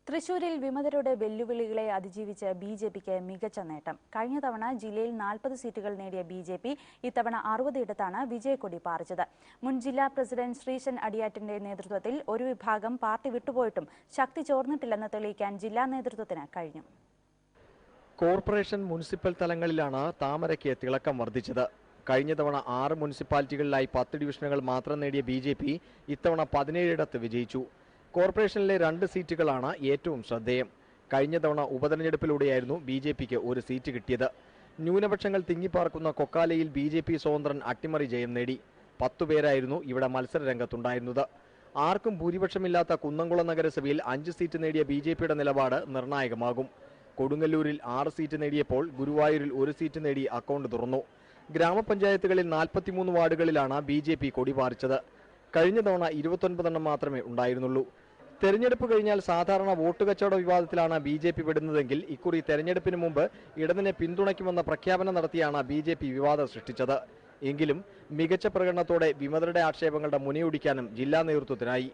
തൃശൂരിൽ വിമതരുടെ വെല്ലുവിളികളെ അതിജീവിച്ച് ബിജെപിക്ക് മികച്ച നേട്ടം. കഴിഞ്ഞ തവണ ജില്ലയിൽ 40 സീറ്റുകൾ നേടിയ ബിജെപി ഇത്തവണ 60 ഇടത്താണ് വിജയക്കൊടി പാറിച്ചത്. മുൻ ജില്ലാ പ്രസിഡന്റ് ശ്രീശൻ അടിയാറ്റിന്റെ നേതൃത്വത്തിൽ ഒരു വിഭാഗം പാർട്ടി വിട്ടുപോയിട്ടും ശക്തി ചോർന്നിട്ടില്ലെന്ന് തെളിയിക്കാൻ ജില്ലാ നേതൃത്വത്തിന് കഴിഞ്ഞു. കോർപ്പറേഷൻ മുനിസിപ്പൽ തലങ്ങളിലാണ് താമരയ്ക്ക് തിളക്കം വർദ്ധിച്ചത്. കഴിഞ്ഞ തവണ 6 മുനിസിപ്പാലിറ്റികളിലായി 10 ഡിവിഷനുകൾ മാത്രം നേടിയ ബിജെപി ഇത്തവണ 17 ഇടത്ത് വിജയിച്ചു. കോർപ്പറേഷനിലെ 2 സീറ്റുകളാണ് ഏറ്റവും ശ്രദ്ധേയം. കഴിഞ്ഞ തവണ ഉപതെരഞ്ഞെടുപ്പിലൂടെയായിരുന്നു ബിജെപിക്ക് ഒരു സീറ്റ് കിട്ടിയത്. ന്യൂനപക്ഷങ്ങൾ തിങ്ങിപ്പാർക്കുന്ന കൊക്കാലയിൽ ബിജെപി സ്വതന്ത്രൻ അട്ടിമറി ജയം നേടി. 10 പേരായിരുന്നു ഇവിടെ മത്സര രംഗത്തുണ്ടായിരുന്നത്. ആർക്കും ഭൂരിപക്ഷമില്ലാത്ത കുന്നംകുളം നഗരസഭയിൽ 5 സീറ്റ് നേടിയ ബിജെപിയുടെ നിലപാട് നിർണായകമാകും. കൊടുങ്ങല്ലൂരിൽ 6 സീറ്റ് നേടിയപ്പോൾ ഗുരുവായൂരിൽ 1 സീറ്റ് നേടി അക്കൗണ്ട് തുറന്നു. ഗ്രാമപഞ്ചായത്തുകളിൽ 43 വാർഡുകളിലാണ് ബിജെപി കൊടി പാറിച്ചത്. കഴിഞ്ഞ തവണ 29 എണ്ണം മാത്രമേ ഉണ്ടായിരുന്നുള്ളൂ. തെരഞ്ഞെടുപ്പ് കഴിഞ്ഞാൽ സാധാരണ വോട്ട് കച്ചവട വിവാദത്തിലാണ് ബിജെപി പെടുന്നതെങ്കിൽ ഇക്കുറി തെരഞ്ഞെടുപ്പിന് മുമ്പ് ഇടതിനെ പിന്തുണയ്ക്കുമെന്ന പ്രഖ്യാപനം നടത്തിയാണ് ബിജെപി വിവാദം സൃഷ്ടിച്ചത്. എങ്കിലും മികച്ച പ്രകടനത്തോടെ വിമതരുടെ ആക്ഷേപങ്ങളുടെ മുനയൊടിക്കാനും ജില്ലാ നേതൃത്വത്തിനായി.